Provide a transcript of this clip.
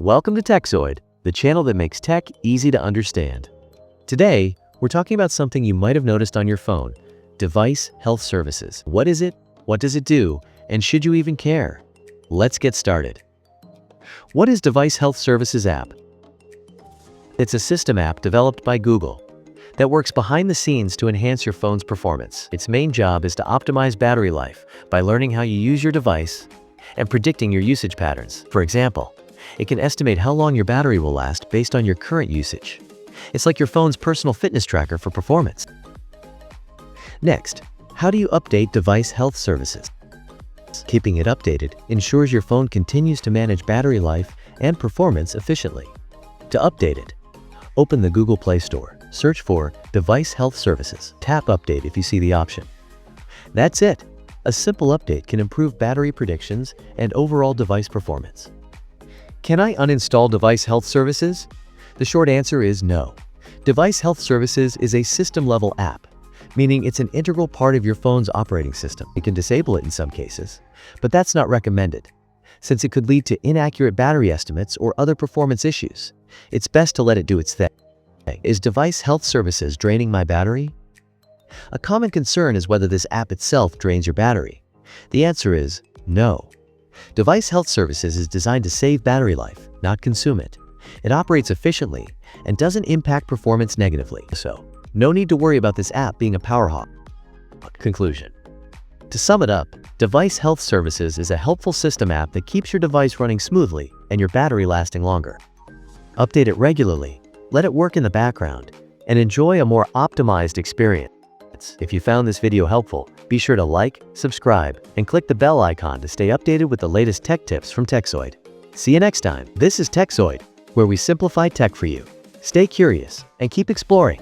Welcome to Tekzoid, the channel that makes tech easy to understand. Today, we're talking about something you might have noticed on your phone: device health services. What is it? What does it do? And should you even care? Let's get started. What is Device Health Services app? It's a system app developed by Google that works behind the scenes to enhance your phone's performance. Its main job is to optimize battery life by learning how you use your device and predicting your usage patterns. For example, it can estimate how long your battery will last based on your current usage. It's like your phone's personal fitness tracker for performance. Next, how do you update device health services? Keeping it updated ensures your phone continues to manage battery life and performance efficiently. To update it, open the Google Play Store, search for Device Health Services. Tap Update if you see the option. That's it. A simple update can improve battery predictions and overall device performance. Can I uninstall Device Health Services? The short answer is no. Device Health Services is a system-level app, meaning it's an integral part of your phone's operating system. You can disable it in some cases, but that's not recommended, since it could lead to inaccurate battery estimates or other performance issues. It's best to let it do its thing. Is Device Health Services draining my battery? A common concern is whether this app itself drains your battery. The answer is no. Device Health Services is designed to save battery life, not consume it. It operates efficiently and doesn't impact performance negatively, so no need to worry about this app being a power hog. Conclusion. To sum it up, Device Health Services is a helpful system app that keeps your device running smoothly and your battery lasting longer. Update it regularly, let it work in the background, and enjoy a more optimized experience. If you found this video helpful, be sure to like, subscribe, and click the bell icon to stay updated with the latest tech tips from Tekzoid. See you next time. This is Tekzoid, where we simplify tech for you. Stay curious and keep exploring.